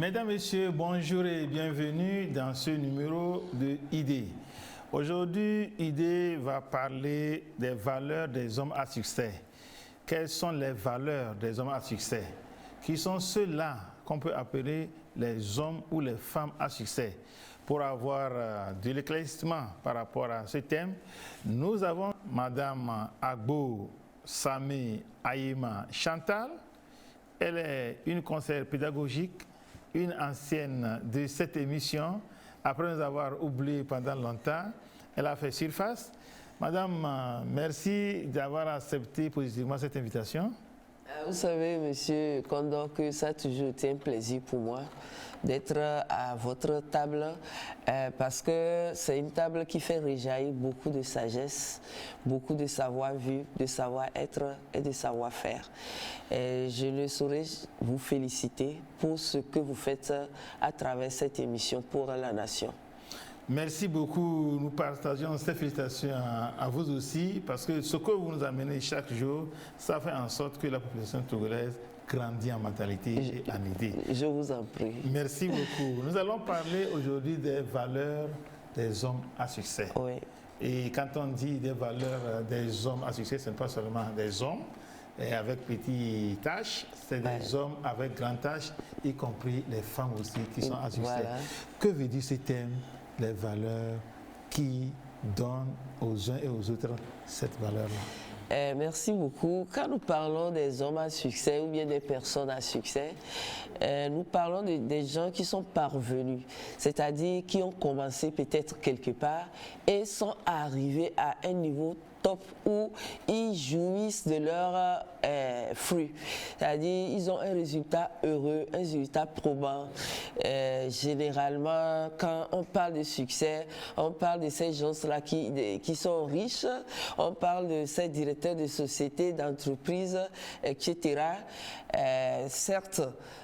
Mesdames, Messieurs, bonjour et bienvenue dans ce numéro de ID. Aujourd'hui, ID va parler des valeurs des hommes à succès. Quelles sont les valeurs des hommes à succès? Qui sont ceux-là qu'on peut appeler les hommes ou les femmes à succès? Pour avoir de l'éclaircissement par rapport à ce thème, nous avons Madame Agbo Sami Ayema Chantal. Elle est une conseillère pédagogique, une ancienne de cette émission. Après nous avoir oublié pendant longtemps, elle a fait surface. Madame, merci d'avoir accepté positivement cette invitation. Vous savez, Monsieur Condor, que ça a toujours été un plaisir pour moi d'être à votre table parce que c'est une table qui fait réjaillir beaucoup de sagesse, beaucoup de savoir-vivre, de savoir-être et de savoir-faire. Je ne saurais vous féliciter pour ce que vous faites à travers cette émission pour la nation. Merci beaucoup. Nous partageons ces félicitations à vous aussi parce que ce que vous nous amenez chaque jour, ça fait en sorte que la population togolaise grandit en mentalité et en idée. Je vous en prie. Merci beaucoup. Nous allons parler aujourd'hui des valeurs des hommes à succès. Oui. Et quand on dit des valeurs des hommes à succès, ce n'est pas seulement des hommes avec petites tâches, c'est des hommes avec grandes tâches, y compris les femmes aussi qui sont à succès. Voilà. Que veut dire ce thème? Les valeurs qui donnent aux uns et aux autres cette valeur-là. Merci beaucoup. Quand nous parlons des hommes à succès ou bien des personnes à succès, nous parlons des gens qui sont parvenus, c'est-à-dire qui ont commencé peut-être quelque part et sont arrivés à un niveau top où ils jouissent de leurs fruits. C'est-à-dire ils ont un résultat heureux, un résultat probant. Généralement, quand on parle de succès, on parle de ces gens-là qui sont riches, on parle de ces directeurs de sociétés, d'entreprises, etc. Certes,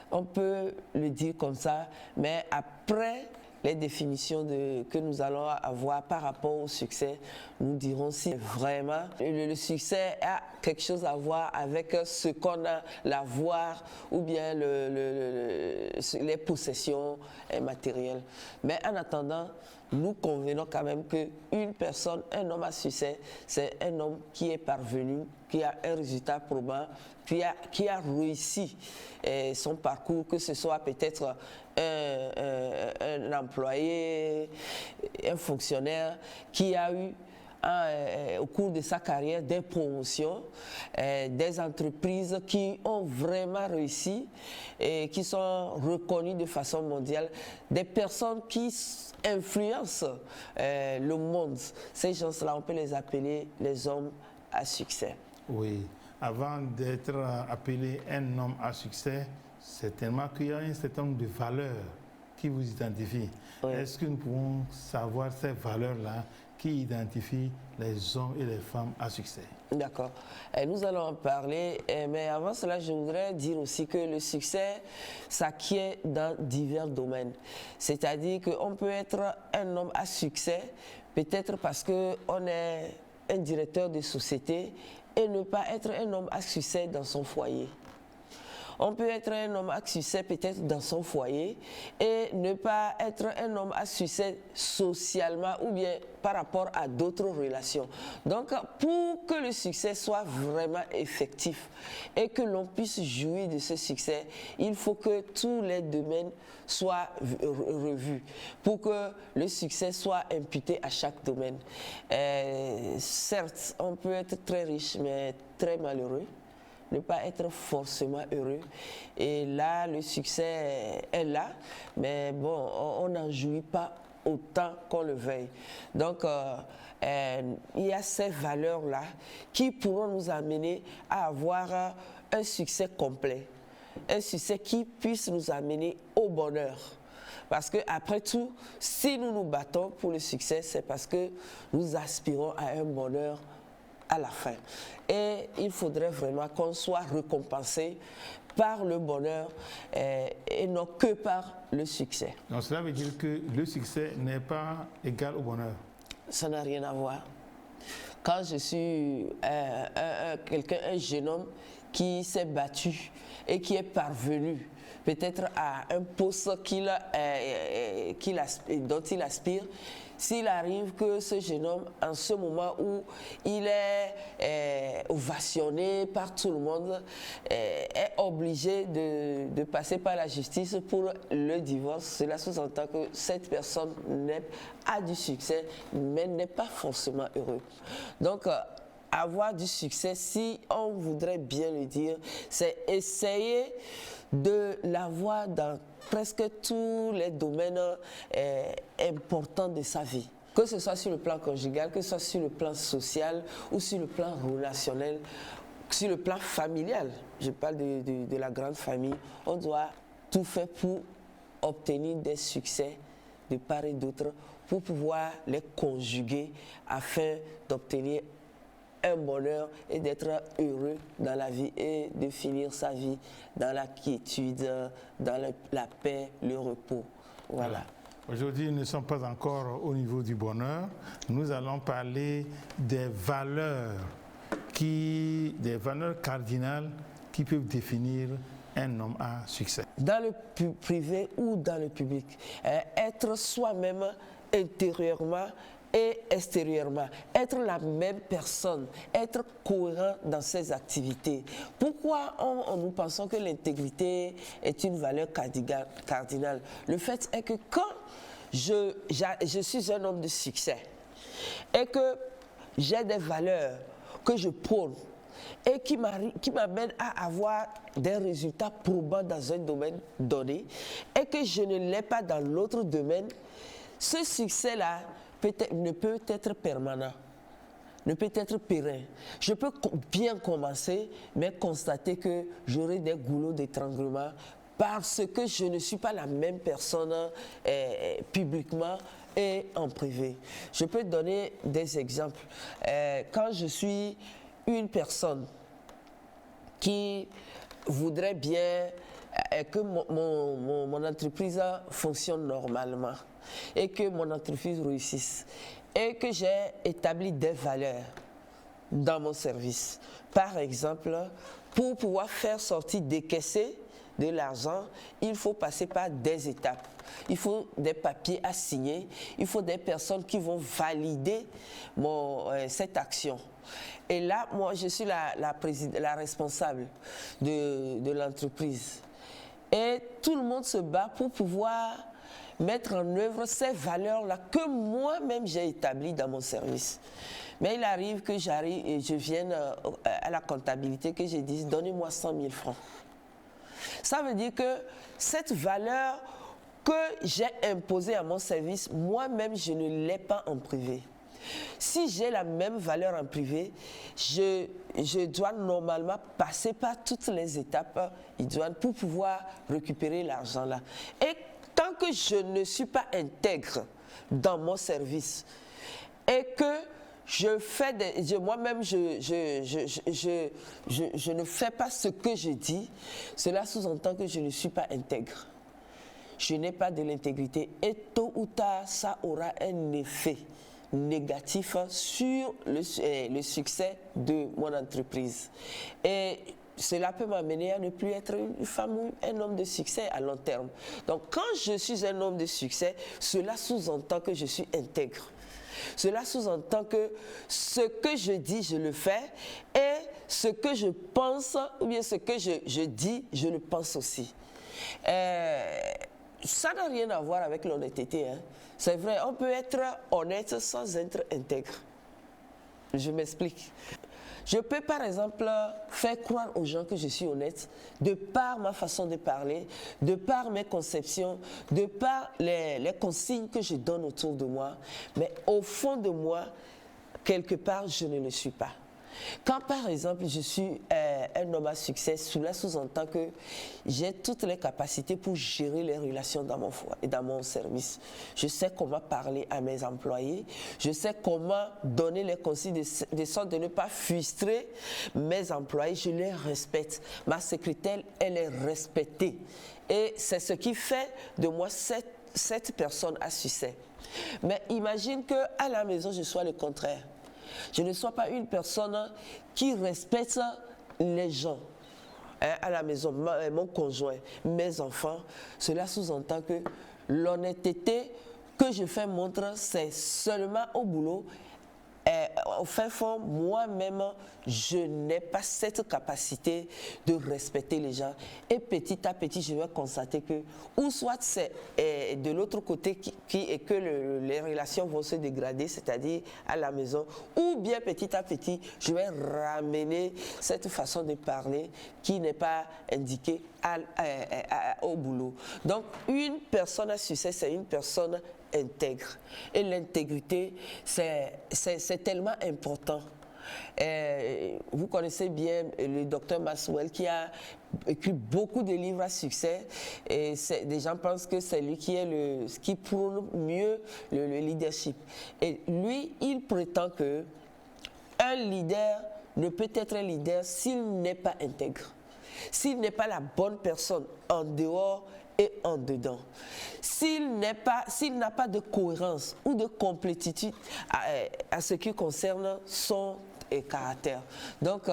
on peut le dire comme ça, mais après les définitions que nous allons avoir par rapport au succès, nous dirons si vraiment le succès a quelque chose à voir avec ce qu'on a, l'avoir ou bien les possessions matérielles. Mais en attendant, nous convenons quand même qu'une personne, un homme à succès, c'est un homme qui est parvenu, qui a un résultat probant, qui a réussi son parcours, que ce soit peut-être un employé, un fonctionnaire qui a eu au cours de sa carrière des promotions, des entreprises qui ont vraiment réussi et qui sont reconnues de façon mondiale, des personnes qui influencent le monde. Ces gens-là, on peut les appeler les hommes à succès. Oui, avant d'être appelé un homme à succès, c'est tellement qu'il y a un certain nombre de valeurs qui vous identifient. Oui. Est-ce que nous pouvons savoir ces valeurs-là qui identifient les hommes et les femmes à succès? D'accord. Nous allons en parler, mais avant cela, je voudrais dire aussi que le succès s'acquiert dans divers domaines. C'est-à-dire qu'on peut être un homme à succès, peut-être parce qu'on est un directeur de société et ne pas être un homme à succès dans son foyer. On peut être un homme à succès peut-être dans son foyer et ne pas être un homme à succès socialement ou bien par rapport à d'autres relations. Donc, pour que le succès soit vraiment effectif et que l'on puisse jouir de ce succès, il faut que tous les domaines soient revus pour que le succès soit imputé à chaque domaine. Certes, on peut être très riche mais très malheureux, ne pas être forcément heureux. Et là, le succès est là, mais bon, on n'en jouit pas autant qu'on le veuille. Donc, il y a ces valeurs-là qui pourront nous amener à avoir un succès complet, un succès qui puisse nous amener au bonheur. Parce qu'après tout, si nous nous battons pour le succès, c'est parce que nous aspirons à un bonheur à la fin. Et il faudrait vraiment qu'on soit récompensé par le bonheur et non que par le succès. Donc cela veut dire que le succès n'est pas égal au bonheur? Ça n'a rien à voir. Quand je suis un jeune homme qui s'est battu et qui est parvenu peut-être à un poste dont il aspire, s'il arrive que ce jeune homme, en ce moment où il est ovationné par tout le monde, est obligé de passer par la justice pour le divorce, cela sous-entend que cette personne a du succès, mais n'est pas forcément heureux. Donc, avoir du succès, si on voudrait bien le dire, c'est essayer de l'avoir dans presque tous les domaines importants de sa vie. Que ce soit sur le plan conjugal, que ce soit sur le plan social ou sur le plan relationnel, sur le plan familial. Je parle de la grande famille. On doit tout faire pour obtenir des succès de part et d'autre, pour pouvoir les conjuguer afin d'obtenir un bonheur et d'être heureux dans la vie et de finir sa vie dans la quiétude, dans la paix, le repos. Voilà. Aujourd'hui, nous ne sommes pas encore au niveau du bonheur. Nous allons parler des valeurs cardinales qui peuvent définir un homme à succès. Dans le privé ou dans le public, être soi-même intérieurement et extérieurement, être la même personne, être cohérent dans ses activités. Pourquoi nous pensons que l'intégrité est une valeur cardinale? Le fait est que quand je suis un homme de succès et que j'ai des valeurs que je prône et qui m'amènent à avoir des résultats probants dans un domaine donné et que je ne l'ai pas dans l'autre domaine, ce succès-là ne peut être permanent, ne peut être pérenne. Je peux bien commencer, mais constater que j'aurai des goulots d'étranglement parce que je ne suis pas la même personne publiquement et en privé. Je peux donner des exemples. Quand je suis une personne qui voudrait bien que mon entreprise fonctionne normalement et que mon entreprise réussisse et que j'ai établi des valeurs dans mon service. Par exemple, pour pouvoir faire sortir, décaisser de l'argent, il faut passer par des étapes. Il faut des papiers à signer, il faut des personnes qui vont valider cette action. Et là, moi, je suis la responsable de l'entreprise. Et tout le monde se bat pour pouvoir mettre en œuvre ces valeurs-là que moi-même j'ai établies dans mon service. Mais il arrive que je vienne à la comptabilité, que je dise, donnez-moi 100 000 francs. Ça veut dire que cette valeur que j'ai imposée à mon service, moi-même, je ne l'ai pas en privé. Si j'ai la même valeur en privé, je dois normalement passer par toutes les étapes idoines pour pouvoir récupérer l'argent là. Et tant que je ne suis pas intègre dans mon service et que moi-même, je ne fais pas ce que je dis, cela sous-entend que je ne suis pas intègre. Je n'ai pas de l'intégrité et tôt ou tard, ça aura un effet négatif sur le succès de mon entreprise. Et cela peut m'amener à ne plus être une femme ou un homme de succès à long terme. Donc quand je suis un homme de succès, cela sous-entend que je suis intègre. Cela sous-entend que ce que je dis, je le fais, et ce que je pense, ou bien ce que je dis, je le pense aussi. Ça n'a rien à voir avec l'honnêteté. Hein. C'est vrai, on peut être honnête sans être intègre. Je m'explique. Je peux par exemple faire croire aux gens que je suis honnête de par ma façon de parler, de par mes conceptions, de par les consignes que je donne autour de moi. Mais au fond de moi, quelque part, je ne le suis pas. Quand par exemple je suis un homme à succès, cela sous-entend que j'ai toutes les capacités pour gérer les relations dans mon foyer et dans mon service. Je sais comment parler à mes employés, je sais comment donner les consignes de sorte de ne pas frustrer mes employés, je les respecte. Ma secrétaire, elle est respectée. Et c'est ce qui fait de moi cette personne à succès. Mais imagine qu'à la maison, je sois le contraire. Je ne sois pas une personne qui respecte les gens. à la maison, mon conjoint, mes enfants, cela sous-entend que l'honnêteté que je fais montre, c'est seulement au boulot. Au fin fond, moi-même, je n'ai pas cette capacité de respecter les gens. Et petit à petit, je vais constater que, ou soit c'est de l'autre côté que les relations vont se dégrader, c'est-à-dire à la maison, ou bien petit à petit, je vais ramener cette façon de parler qui n'est pas indiquée au boulot. Donc, une personne à succès, c'est une personne intègre. Et l'intégrité, c'est tellement important. Vous connaissez bien le docteur Maxwell qui a écrit beaucoup de livres à succès et des gens pensent que c'est lui qui prône mieux le leadership. Et lui, il prétend que un leader ne peut être un leader s'il n'est pas intègre, s'il n'est pas la bonne personne en dehors et en dedans. S'il n'a pas de cohérence ou de complétitude à ce qui concerne son caractère. Donc,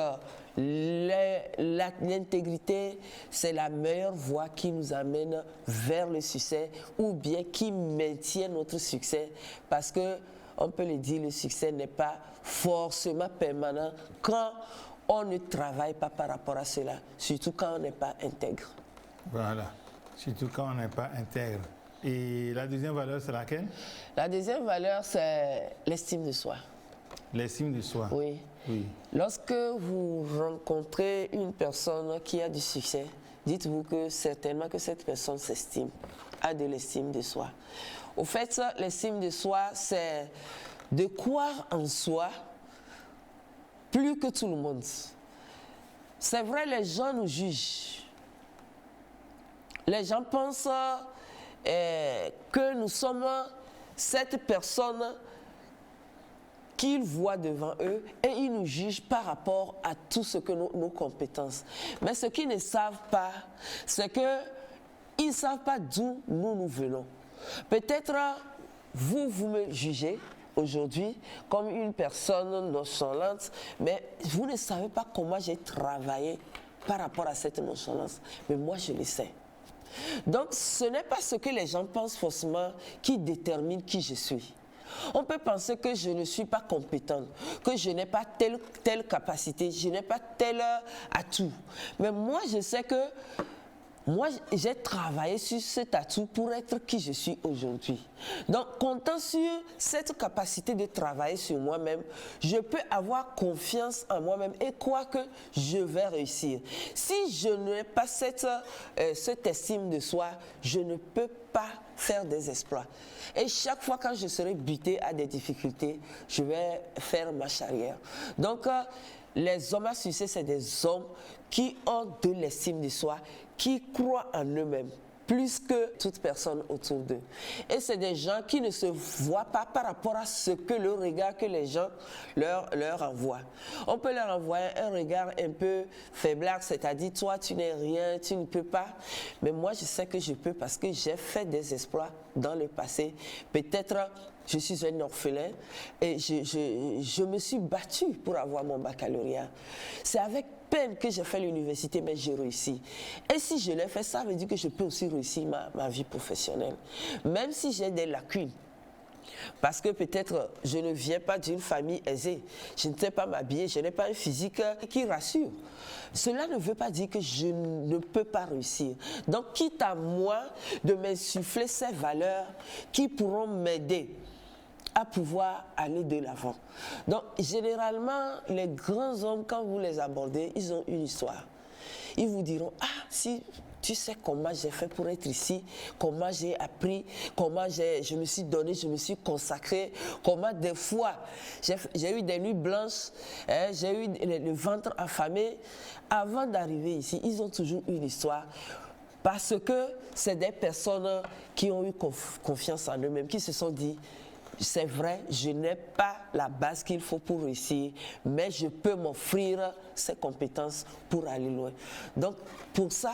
l'intégrité, c'est la meilleure voie qui nous amène vers le succès ou bien qui maintient notre succès parce que, on peut le dire, le succès n'est pas forcément permanent quand on ne travaille pas par rapport à cela, surtout quand on n'est pas intègre. Voilà. Surtout quand on n'est pas intègre. Et la deuxième valeur, c'est laquelle? La deuxième valeur, c'est l'estime de soi. L'estime de soi? Oui. Lorsque vous rencontrez une personne qui a du succès, dites-vous que certainement que cette personne s'estime, a de l'estime de soi. Au fait, l'estime de soi, c'est de croire en soi plus que tout le monde. C'est vrai, les gens nous jugent. Les gens pensent que nous sommes cette personne qu'ils voient devant eux et ils nous jugent par rapport à tout ce que nos compétences. Mais ce qu'ils ne savent pas, c'est qu'ils ne savent pas d'où nous venons. Peut-être vous me jugez aujourd'hui comme une personne nonchalante, mais vous ne savez pas comment j'ai travaillé par rapport à cette nonchalance. Mais moi, je le sais. Donc, ce n'est pas ce que les gens pensent forcément qui détermine qui je suis. On peut penser que je ne suis pas compétente, que je n'ai pas telle capacité, je n'ai pas tel atout. Mais moi, je sais que moi, j'ai travaillé sur cet atout pour être qui je suis aujourd'hui. Donc, comptant sur cette capacité de travailler sur moi-même, je peux avoir confiance en moi-même et croire que je vais réussir. Si je n'ai pas cette estime de soi, je ne peux pas faire des exploits. Et chaque fois quand je serai buté à des difficultés, je vais faire marche arrière. Donc, les hommes à succès, c'est des hommes qui ont de l'estime de soi, qui croient en eux-mêmes plus que toute personne autour d'eux. Et c'est des gens qui ne se voient pas par rapport à ce que le regard que les gens leur envoient. On peut leur envoyer un regard un peu faiblard, c'est-à-dire toi tu n'es rien, tu ne peux pas. Mais moi je sais que je peux parce que j'ai fait des exploits dans le passé. Peut-être je suis un orphelin et je me suis battue pour avoir mon baccalauréat. C'est avec peine que j'ai fait l'université, mais j'ai réussi. Et si je l'ai fait, ça veut dire que je peux aussi réussir ma vie professionnelle. Même si j'ai des lacunes. Parce que peut-être je ne viens pas d'une famille aisée, je ne sais pas m'habiller, je n'ai pas un physique qui rassure. Cela ne veut pas dire que je ne peux pas réussir. Donc, quitte à moi de m'insuffler ces valeurs qui pourront m'aider à pouvoir aller de l'avant. Donc, généralement, les grands hommes, quand vous les abordez, ils ont une histoire. Ils vous diront, ah, si tu sais comment j'ai fait pour être ici, comment j'ai appris, comment je me suis donné, je me suis consacré, comment des fois, j'ai eu des nuits blanches, j'ai eu le ventre affamé. Avant d'arriver ici, ils ont toujours une histoire. Parce que c'est des personnes qui ont eu confiance en eux-mêmes, qui se sont dit, c'est vrai, je n'ai pas la base qu'il faut pour réussir, mais je peux m'offrir ces compétences pour aller loin. Donc, pour ça,